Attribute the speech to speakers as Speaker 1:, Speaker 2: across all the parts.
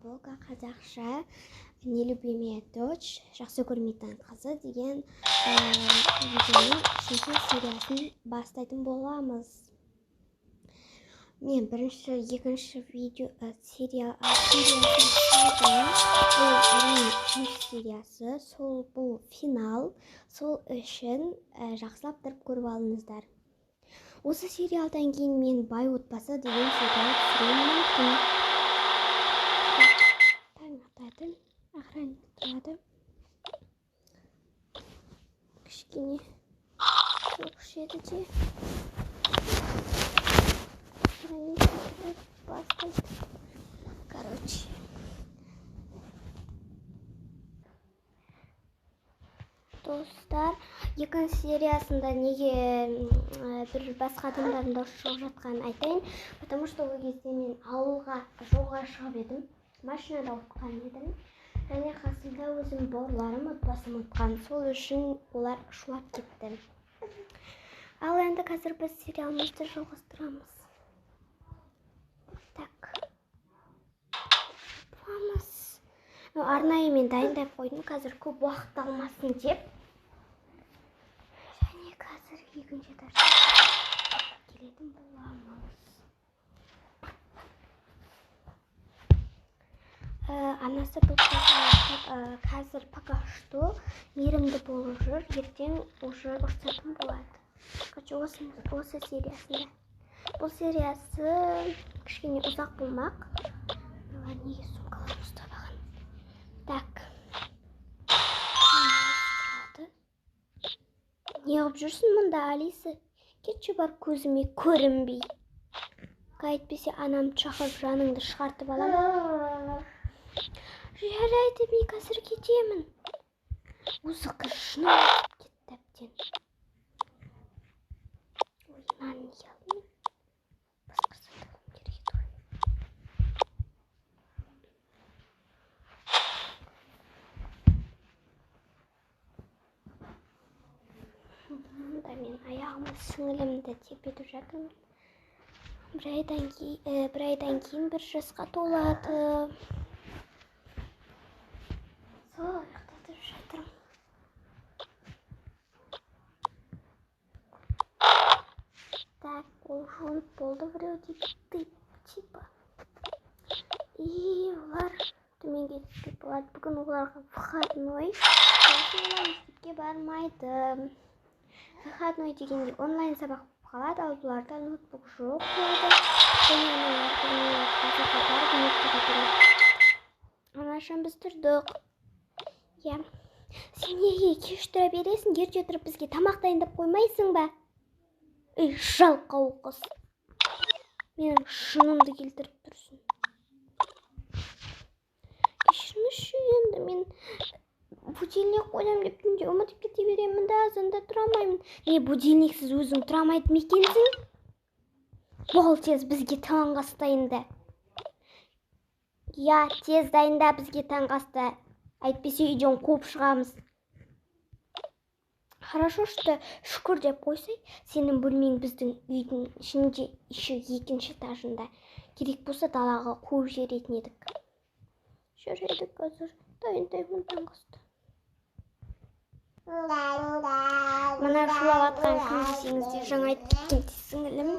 Speaker 1: Бога қазақша «Не люби меня, дочь», жақсы көрмейтін қызы деген видеоның үшінші сериясын бастайтын боламыз. Мен бірінші, екінші сериясын бұл әрине үшінші сериясы, бұл финал, сол үшін жақсылап тұрып көріп алыңыздар. Осы сериалдан кейін мен «Бай отбасы» деген сериал түсіруім мүмкін. Таң атады, охранник тұрады. Кішкене соғыш еді де. Охранник бастайды. Короче. Достар, екінші сериясында неге бір басқа адамдардың дауысы шығып жатқанын айтайын. Потому что ол кезде мен ауылға жолға шығып едім. Машинада отқан едім. Және қасымда өзім бауырларым, отбасым отқан. Сол үшін олар шулап кетті. Ал енді қазір біз сериалымызды жалғастырамыз. Так. Vamos. Арнайы мен дайындап қойдым, қазір көп уақыт алмасын деп. Және қазір екінші этажға келетін боламыз. Анасы бұл қазір пока что мейірімді болып жүр, ертең уже ұрсатын болады. Осы сериясында. Бұл сериясы кішкене ұзақ болмақ. Неге сумкалар ұстабаған? Так. Не ғып жүрсің мұнда, Алиса? Кетші бар көзіме көрінбей. Қайтпесе анам шақырып жаныңды шығартып аламын. Жарайды, мен қазір кетемін. Осы қыз шынымен кетті әбден. Ойынан не алдым? Басқасы талым керек еді ғой. Да мен аяғымы сіңілімді тербетіп жатырмын. Бір айдан кейін 1 жасқа толады. Сол ұйықтатып жатырмын. Так, ол жуынып болды біреу дейді, типа. И олар төменге түспек болады. Бүгін оларға выходной. Мектепке бармайды. Выходной дегенде онлайн сабақ қалады, ал бұларда ноутбук жоқ болады. Анашым біз тұрдық. Я. Сен неге кеш тұра бересің? Ерте тұрып бізге тамақ дайындап қоймайсың ба? Ей, жалқау қыз. Менің шынымды келтіріп тұрсың. Кешірмеші, енді мен будильник қойдым деп түнде ұмытып кете беремін да, азанда тұра алмаймын. Не, будильниксіз өзің тұра алмайды ма екенсің? Бол тез бізге таңғы ас дайында. Я, тез дайында бізге таңғы асты. Әйтпесе үйден қуып шығамыз. Хорошо, что шүкір деп қойсай, сенің бөлмең біздің үйдің ішінде еще екінші этажында. Керек болса далаға қуып жіберетін едік. Жүреді қазір дайындаймын таңғы асты. Мына шулап атқан кім десеңіздер, жаңа айтып кеткен сіңілім.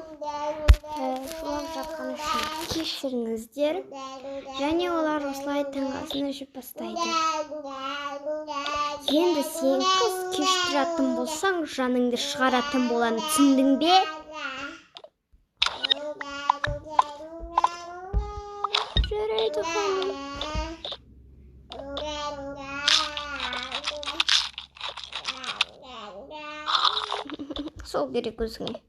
Speaker 1: Шулап жатқан үшін кешіріңіздер. Және олар осылай таңғы асын жеп бастайды. Енді сен қыз кеш тұратын болсаң, жаныңды шығаратын боланы түсіндің бе? Жарайды ханым. Сол керек өзіңе.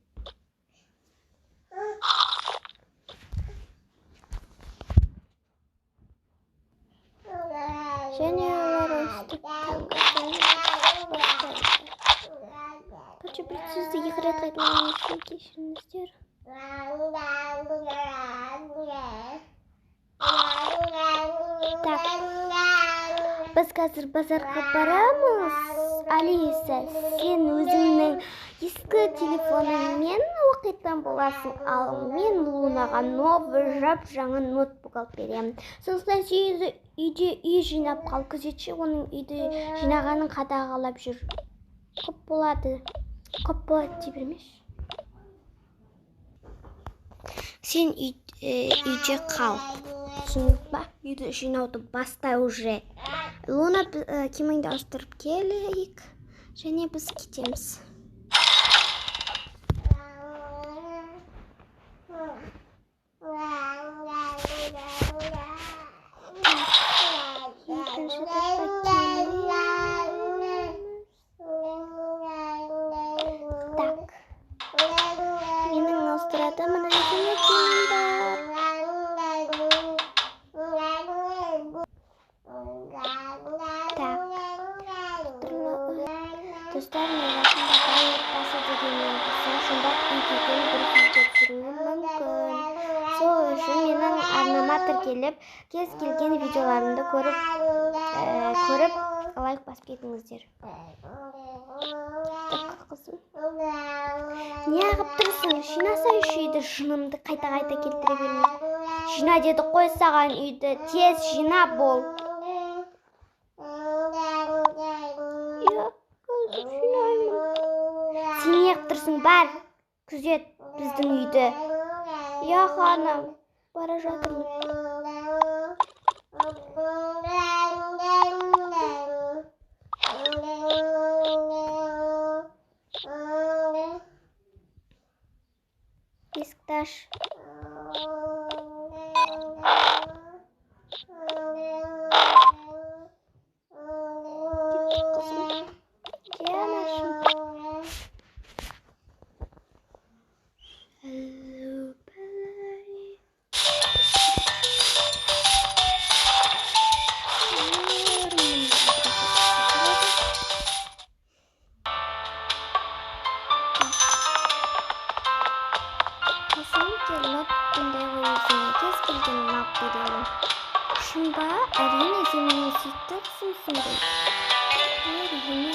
Speaker 1: Және олар өстіп таңғы бастайды. Короче, бір сөзді екі рет айтылған үшін кешіріңіздер. Так, біз қазір базарға барамыз. Алиса, сен өзіңнің ескі телефоныңмен оқитын боласың. Ал мен Лунаға новый жап-жаңа ноутбук алып беремін. Сондықтан сен үйде үй жинап қал. Күзетші оның үйді жинағанын қадағалап жүр. Көп болады дей бермеші. Сен үйде қал. Түсіндің ба? Үйді жинауды баста уже. Луна, киіміңді ауыстырып келейік. Және біз кетеміз. Так. Менің ауыстырады мына киімім бар. Достар, мен расында бай отбасы дегеннен болса, сонда үйдегі бір видео түсіруім мүмкін. Сол үшін менің арнама тіркеліп, кез келген видеоларымды көріп лайк басып кетіңіздер. Қызым. Не ағып тұрсың? Жинасайшы үйді, жынымды қайта-қайта келтіре берме. Жина деді қой саған үйді, тез жина бол. Сен не ағып тұрсың? Бар, күзет біздің үйді. Я ханым, бара жатырмын. Есікті аш. Шынба, әрине сен менің сүйікті қызымсың ғой. Әрине.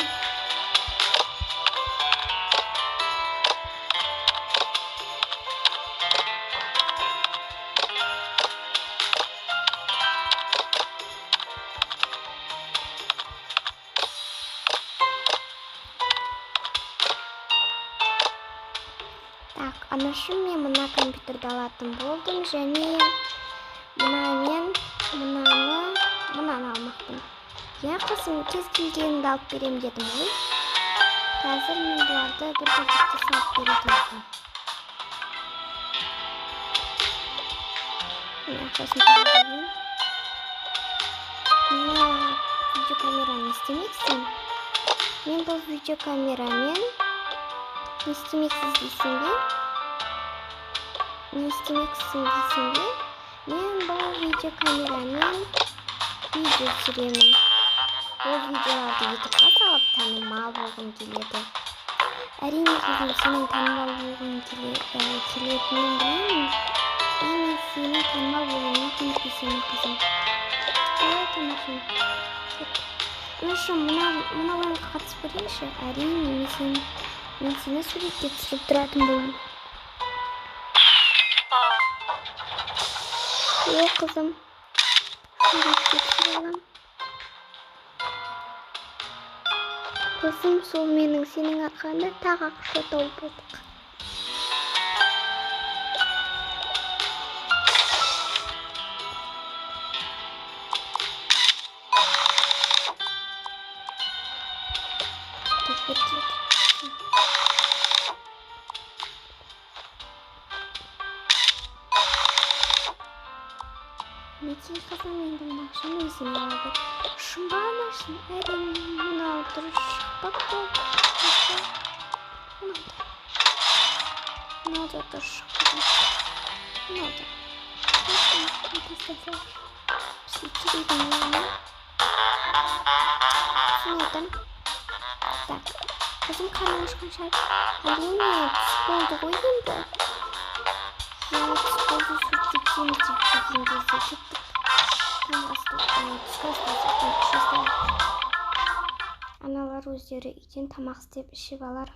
Speaker 1: Так, анашым мен мына компьютерді алатын болдым, және мынаны алмақпын. Я қызым, кез келгенімді алып берем дедім ғой. Қазір мен бұларды бір пакетке салып беретін. Мен ақшасын төлеймін. Мына видеокамераны істемексің. Мен бұл видеокамерамен не істемексіз дейсің бе? Мен бұл видеокамерамен видео түсіремін. Бұл видеоларды ютубқа салып танымал болғым келеді. Әрине қызым, сенің танымал болғың келетінін білемін. Әрине сенің танымал болуыңа көмектесемін қызым. Қалай тамақшым? Анашым, мына ойынға қатысып көрейінші. Әрине мен сені суретке түсіріп тұратын боламын. О, қызым. Суретке түсіріп алам. Қызым, сол менің сенің арқаңда тағы ақша тауып болдық. Мекей қызым, енді мына ақшаны өзіме алып. Шынба анашым, әрине мынау дұрыс шықпақ болды. Мынау да дұрыс шықпақ. Мынау да. Бізге керегі не? Түсінетін. Так, қызым қарның ашқан шығар. Әрине түс болды ғой енді. Аналар өздері үйден тамақ істеп ішіп алар.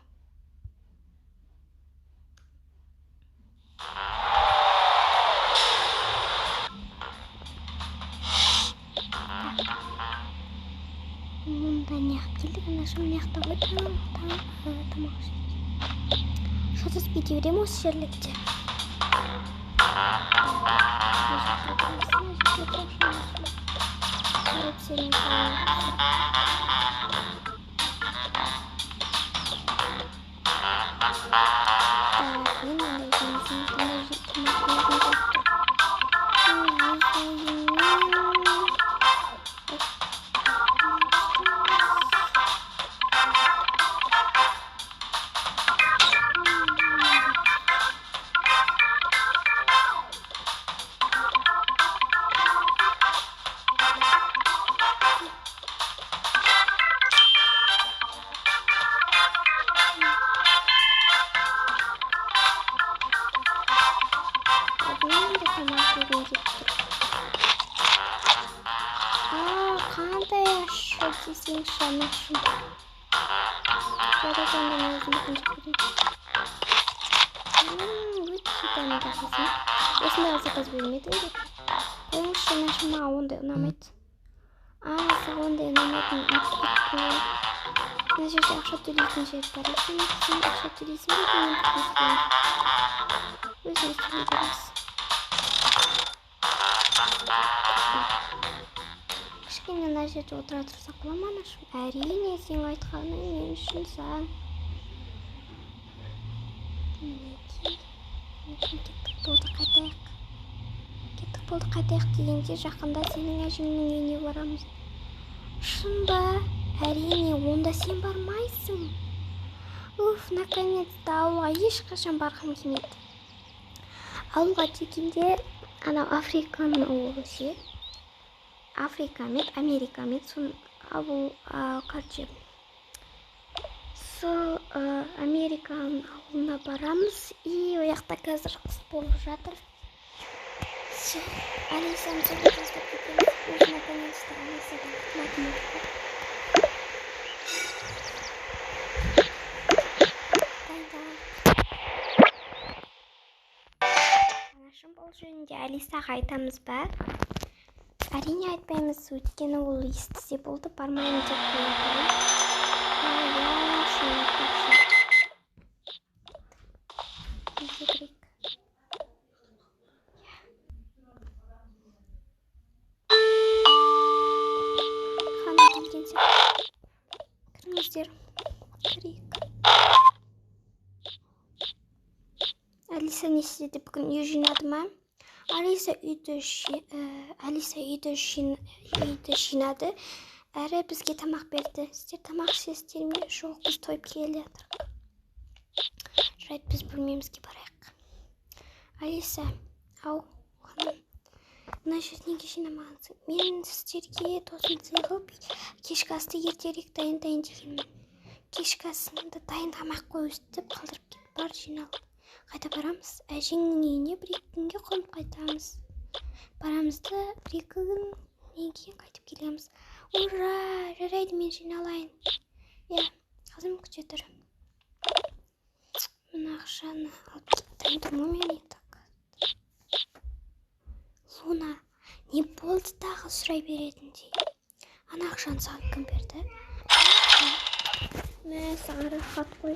Speaker 1: Ашым мыяқта ғой тамақ ішеді. Шотас бүйте берем осы жерлерде. Қандай ашу десеңші анашым. Жарасаңда өзім қаншық көрейді. Өте дәмді қызым. Осындағы заказ бермеді еді. Қойыңызшы анашым, маған ондай ұнамайды. Саған ондай ұнамайтын ұмытып. Мына жерде ақша төлейтін жер бар екен. Сен ақша төлейсің бе екен? Өзіңіз төлей беріңіз. Кішкене мына жерде отыра тұрсақ бола ма анашым? Әрине, сен айтқаның мен үшін сан. Кеттік болды, қайтайық. Дегенде жақында сенің әжеңнің үйіне барамыз. Шын ба? Әрине, онда сен бармайсың. Наконец-то ауылға ешқашан барғым келмейді. Ауылға дегенде, анау Африканың ауылы ше. Африка мен Америка мен сон ауыл, короче. Сол Американың ауылына барамыз и ояқта қазір қыс болып жатыр. Алисаны сөйлеп жаздап кетеміз. Өзі наконец-то Алисадан құтылатын болды. Анашым, бұл жөнінде Алисаға айтамыз ба? Әрине айтпаймыз, өйткені ол естісе болды, бармайын деп қояды. Шын айтпақшы. Қана келген сен. Кіріңіздер. Кірейік. Алиса не істеді бүгін, үй жинады ма? Алиса үйді жинады, әрі бізге тамақ берді. Сіздер тамақ ішесіздер ме? Жоқ, біз тойып келе жатырмыз. Жарайды, біз бөлмемізге барайық. Алиса, ау, ханым, мына жерді неге жинамағансың? Мен сіздерге тосын сыйлап кешкі асты ертерек дайындайын дегенмін. Кешкі асыңды дайындамай қойып қалдырып кет, бар жиналып. Қайда барамыз? Әжеңнің үйіне бір-екі күнге қонып қайтамыз. Барамыз да бір-екі күннен кейін қайтып келеміз. Ура! Жарайды, мен жиналайын. Қызым күте тұр. Мына ақшаны алып кеттім, тұрмы мен так. Луна, не болды тағы сұрай беретіндей? Ана ақшаны саған кім берді? Мә, саған рахат қой.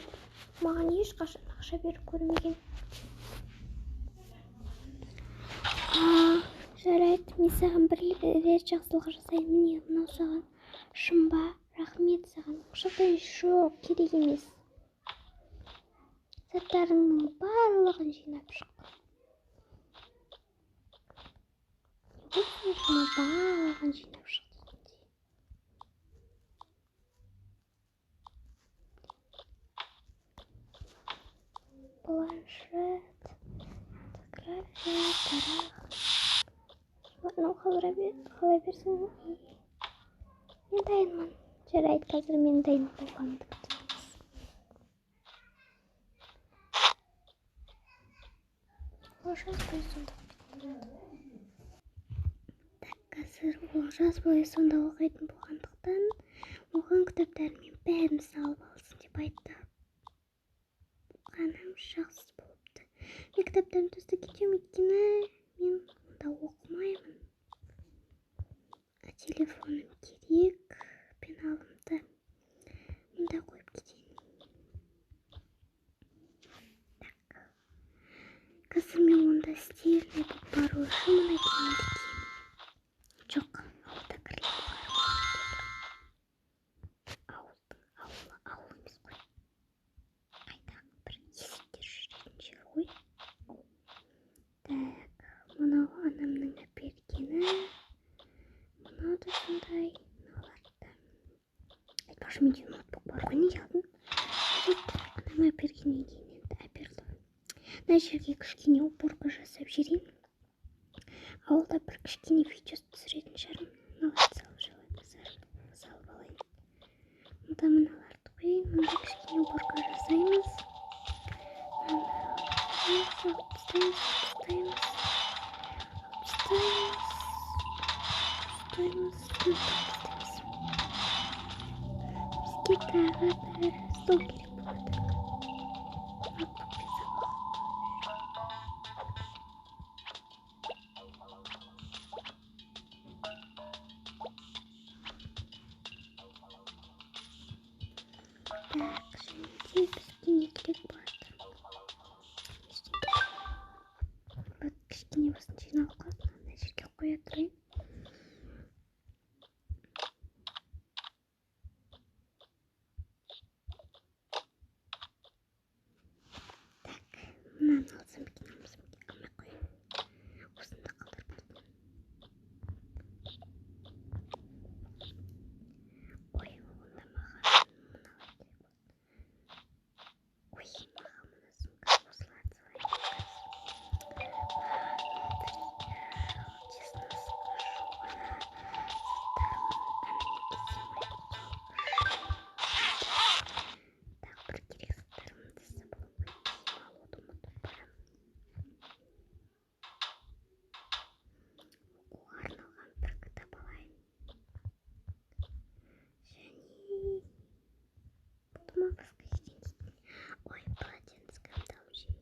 Speaker 1: Маған ешқашан ақша беріп көрмеген. Жарайды, мен саған бір рет жақсылық жасайын. Міне, мынау саған. Шын ба? Рахмет саған. Ақшадан жоқ, керек емес. Заттарыңның барлығын жинап шық. Барлығын жинап шық. Планшет, фотография, тарақ. Мынау қалай берсің? Мен дайынмын. Жарайды, қазір мен дайын болғанымды күтеміз. Олжас бойы сонда қазір Олжас бойы сонда оқитын болғандықтан оған кітаптармен бәрін салып алсын деп айтты. Қанам жақсы болыпты. Мен кітаптарын тастап кетемін, өйткені мен онда оқымаймын. Телефоным керек, пеналымды Мында қойып кетейін. Так. Қазір мен онда стильный болып бару үшін мына киімді киемін. Жоқ, ауылда кірлеп ауыл емес қой. Қайдағы бір есіктер жүретін жер ғой. Так, мынау анамның әпергені. Мынау да сондай. Мыналарды. Айтпақшы, менде ноутбук бар ғой, неге алдым? Анам әпергеннен кейін енді әперді. Мына жерге кішкене уборка жасап жіберейін. Ауылда бір кішкене видео түсіретін шығармын. Мыналарды салып алайын. Мұнда мыналарды қойайын. Мұнда кішкене уборка жасаймыз. Бізге тағы бір стол керек болады. Так, және бізге не керек болады? Вот кішкене басын жиналып қалды. Мына жерге қоя тұрайын. Так, мынаны алсам екен, алмасам екен, алмай қояйын. Осында қалдырып кетейін. Ой, онда маған мыналар керек болды. Ой, маған мына сумка осыларды салайын. Честно скажу, ана так, бір керек заттарымды жасап аламын. Киім алуды ұмытып барамын. Оқуға арналған бір кітап алайын. Және болды ма басқа ештеңе кетпейді. Ой, полотенцемді алып жейін.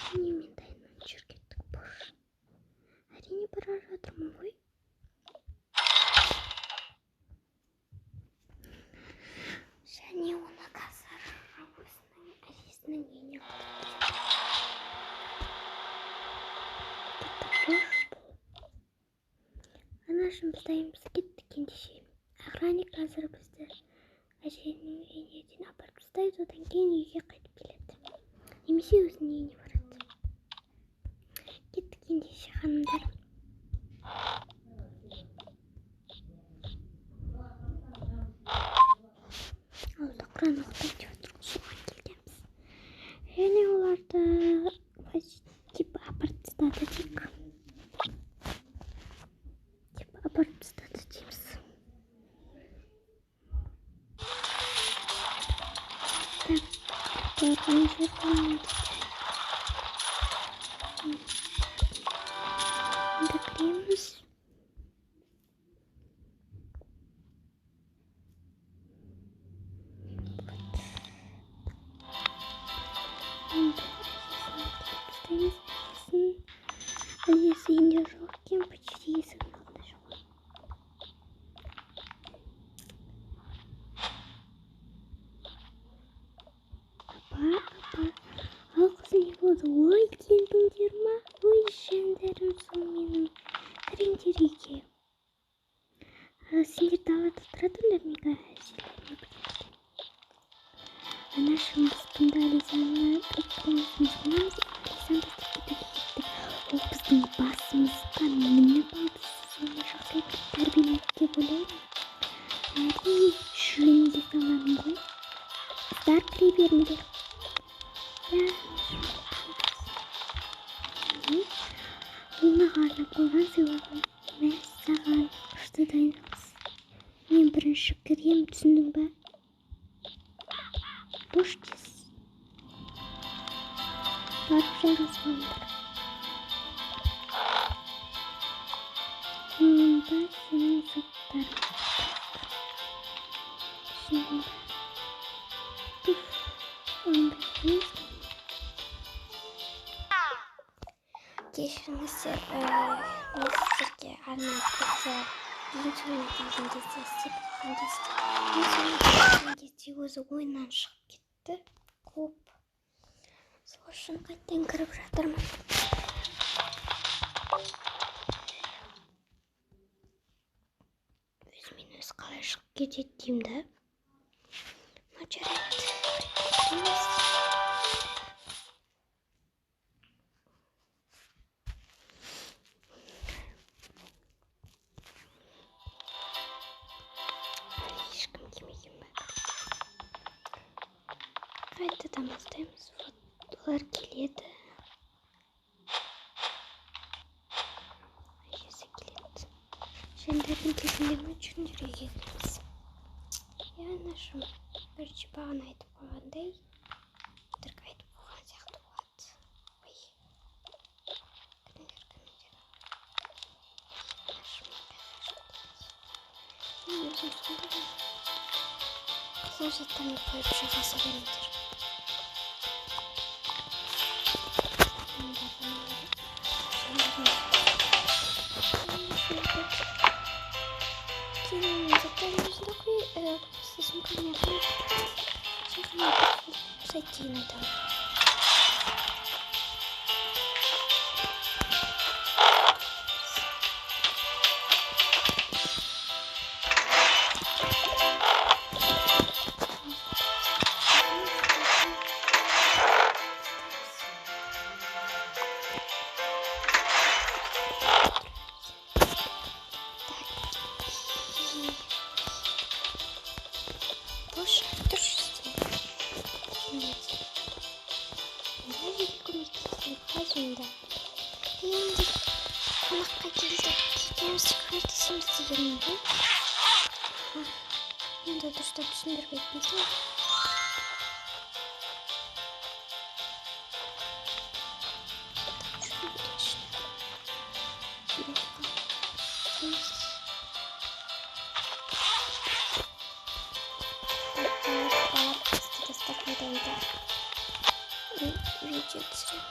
Speaker 1: Әрине, мен дайыннан жүргеттік бош. Әрине, бара жатырмын ғой. Және оны қазір өзінің әжесінің үйіне қалдырып кетті. Анашым, біз дайынбыз, кеттік ендеше. Охранник қазір бізді әженің үйіне дейін апарып тастайды, одан кейін үйге қайтып келеді. Немесе өзінің үйіне барады. Кеттік ендеше, ханымдар. Ауылда Құран оқытайын деп отыр, соған келгенбіз. Және оларды типа апарып тастады дейік. Апарып тастады дейміз. Так, барған жер болмайды. Енді кіреміз. Әжесі үйінде жоқ екен, почти есігінің алдында жоқ. Апа, ал қызым не болды? Ой, келдіңдер ма? Ой, жандәрім, сол менің кіріңдер үйге. Сендер далада тұратыңдар, неге әжелеріне біледі? Анашым, біз бұнда Ализаны ұқтымызымыз қынамыз, Ализан да кетті. Ол біздің басымызға мініп алды. Сіз оны жақсылап тәрбиеледі деп ойлаймын. Әрине, жөнге саламын ғой. Қыздар, кіре беріңдер. Ол маған арнап қойған сыйлығым. Мәссаған, күшті дайындалыңыз. Мен бірінші кірем, түсіндің бе? Бош тез. Барып жайғасып алыңдар. Мұнда сенің заттарың. Түсіндің бе? Кешіріңіздер, мен сіздерге арнап кейін сөйлеме келген кезде істеп қалған кезде мен сөйлеме келген кезде өзі ойыннан шығып кетті клуб. Сол үшін қайттан кіріп жатырмын. Өзімен өзі қалай шығып кетеді деймін да. Жарайды. Ешкім келмеген бе? Қайтадан бастаймыз. Вот олар келеді. Әжесі келеді. Жәндердің кезінде ме жүндерге келеміз. Нашым бірінші бағана айтып қойғандай, өтірік айтып қойған сияқты болады. Ой. Мен өзім үстінде қызыл заттарымды қойып жағаса беріңдер. Сумками опять. Сейчас мне зайти надо. Қонаққа келдік. Екеуміз көмектесеміз дегенмін бе? Енді дұрыстап түсіндірмейтін сен. Видео түсірем.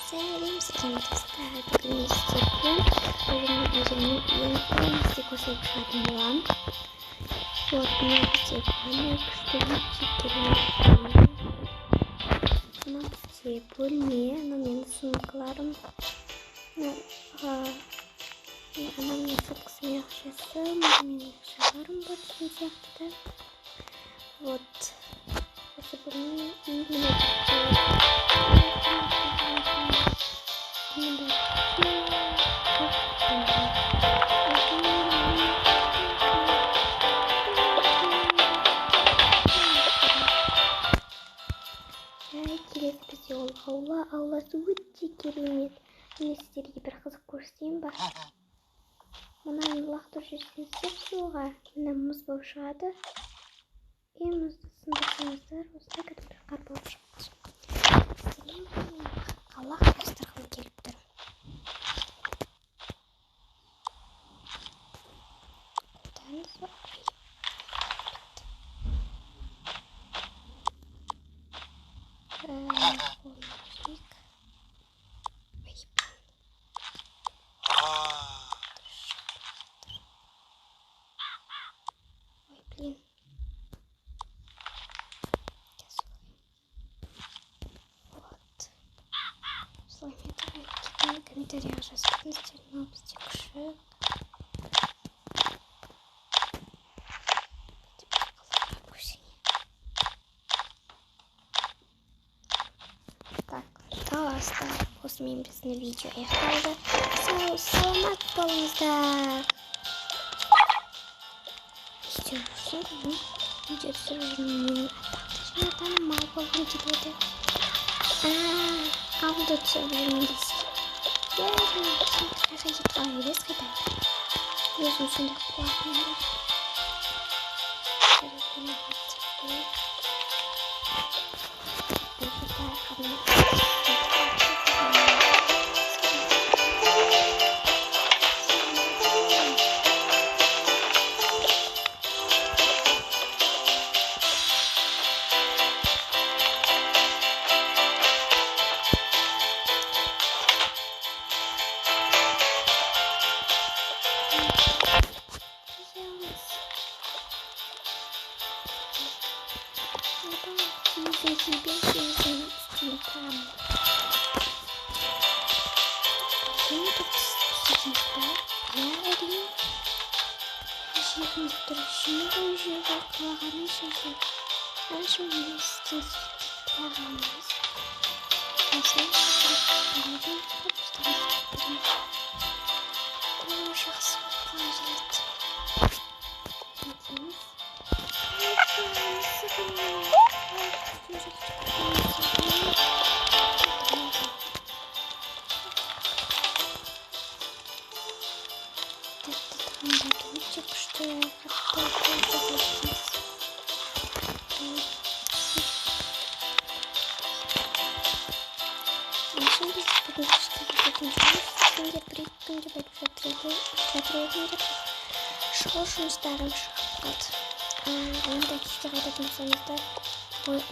Speaker 1: Сәлем достар, бүгін естеппен өзімнің ең істе көрсетіп шығатын боламын. Вот, мына бізде ғана күшті видео керемет. Мына бізде бөлме, менің сумкаларым. Анамның соткасымен ақшасы, менің ақшаларым бар деген сияқты да. Вот, осы бөлме міне келесі бізде ол ауласы өте керемет. Мен сіздерге бір қызық көрсетейін ба? Мынаны лақтырып жіберсеңіздер суға, мына мұз болып шығады. Мұзды сындырсаңыздар, осылай кәдімгі қар болып шығады. Мен лақтырғым келіп тұр. Комментариях жазыңыздар, но бізде күшік. Так, достар, осымен біздің видео аяқталды. Саламат болыңыздар. Видео түсіріп танымал болғым келеді. Ауылда түсіріп жүрмін дейсіз. Қайда емес қайда. Өзім сондай қуатым бар. Школ жұмыстарым шығып қалды. Онда кешке қайтатын болсаңыздар,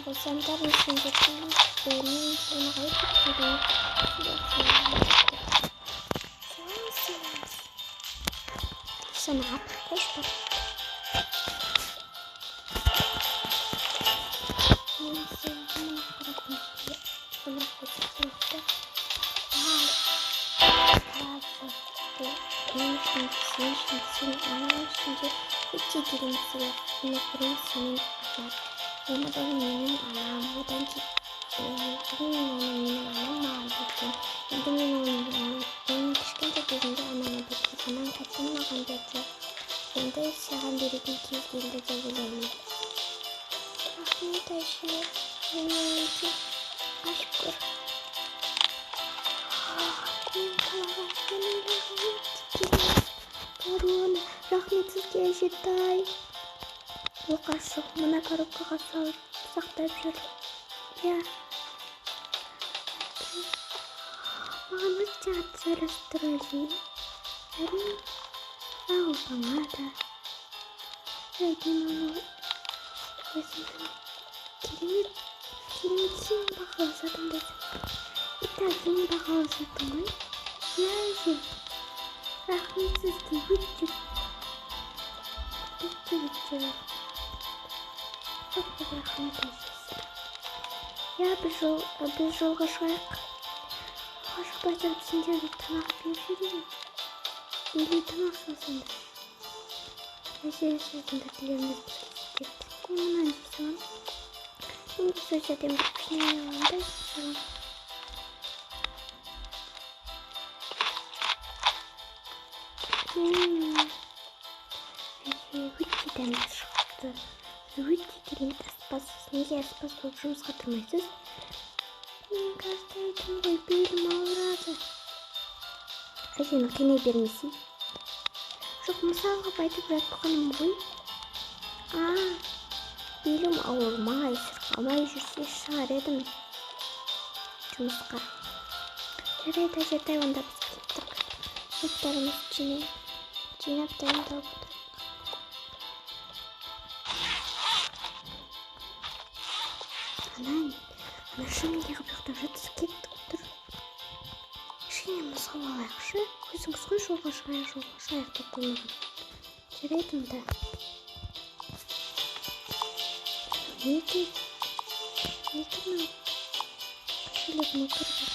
Speaker 1: болсаңдар, мекендердің менің қоймағай санап қойшы бар. Şimdi iki dilimsi yaprakların senin açar. Yana da benim anam, buradan ki benim anam mağlubiyetim. Benim anam, benim kışkınca gözümde anama bakıyor. Anam kaçınmadan bekliyor. Ben de sağın birikin kez geldi de bilemem. Ahmet Ayşe, benim için aşk kur. Benim kalabalık, benim Корона, рахмет сізге жетай. Оқаш жоқ, мына коробкаға салып сақтап жүр. Я. Маған өте қатты сөйлесіп тұр өзі. Әрине, ау бана да. Мен оны өзімнің керемет сен бағаласадым десем. Итак, мен бағаласадым ғой. Я өзі. Рахмет сізге өте көп рахмет сізге. Я біз жолға шығайық. Жолға шықпай тұрып сендерге тамақ беріп жүрейін. Или тамақ салсаңдар. Мәселе сіздің тілеріңіз бізге жетті. Мен мұнан жасамын. Енді сол жерден бір кішкене аламын да жасамын. Өте дәмді шықты. Өте керемет аспазсыз. Неге аспаз болып жұмысқа тұрмайсыз? Мен қазір айтым ғой, белім ауырады. Сені қинай бермесей. Жоқ, мысалға айтып жатқаным ғой. Белім ауырмай, сырқамай жүрсе шығар едім жұмысқа. Жарайды, жетай, онда біз кеттік. Заттарымыз жинап дайындалып отырайық. Ана шынымен неғып ұйықтап жатыр, кеттік тұр. Кішкене мұзға алайықшы. Көзіңіз ғой, жолға шығайық деп қоймаған. Жарайды онда. Неге мынау кішілігіме көріп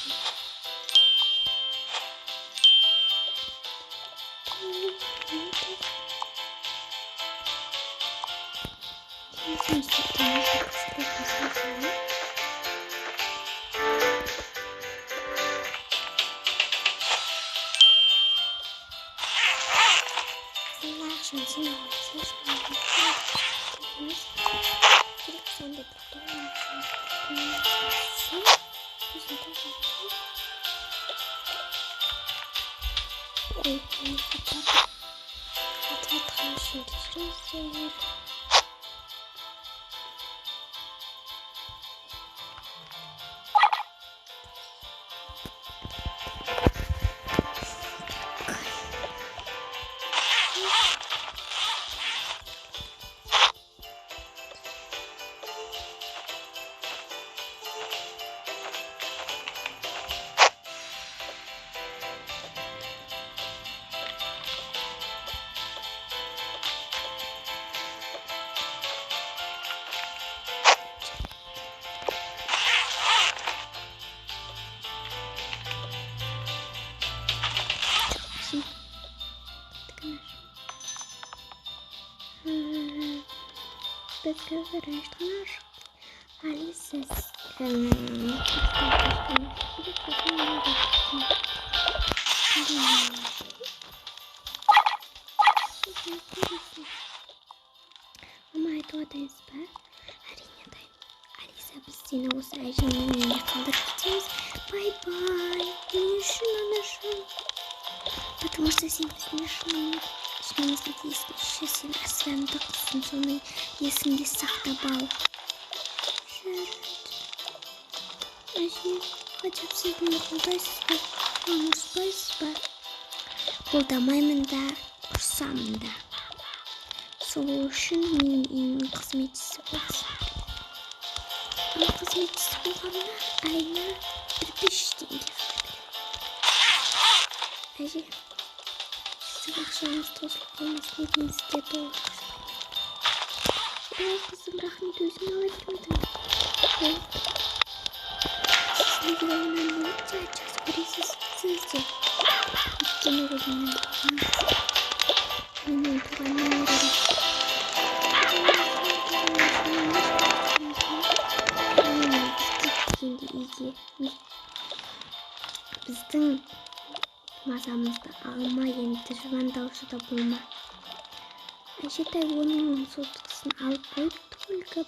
Speaker 1: Biz kazanıştılar. Alisa ama aytыватайбыз ба? Әрине атайын. Алиса, біз сені осы әжеңнің үйіне қалдырып кетеміз. Бай-бай. Не үшін ана үшін? Потому что сен біздің ішімізде ескі сен асыранды қызсың, соны есіңде сақтап ал. Жарайды. Әже, хотя бы сіз мені қолдайсыз ба? Мені ұрыспайсыз ба? Қолдамаймын да, ұрсамын да. Сол үшін мен үйінің қызметшісі боласың. Ал қызметшісі болғанда айына 5 теңге ғана беремін. Әже, сіздің ақшаңыз тосылып қалмасын едіңіз деді ол. Ой, қызым, рахмет, өзің ала бермедің. Сіз неге онан өте жақсы көресіз сіз де? Өйткені ол менің туған немерем. Біздің мазамызды алма, енді жуандаушы да болма. Әжетай оның сотқысын алып қойып, только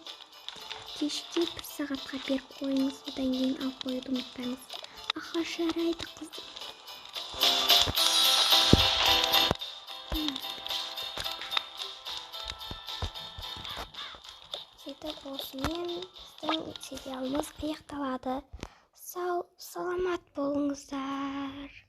Speaker 1: кешке 1 сағатқа беріп қойыңыз, одан кейін алып қоюды ұмытпаңыз. Аха, жарайды қызым. Сөйтіп осымен біздің сериалымыз аяқталады. Сау, саламат болыңыздар.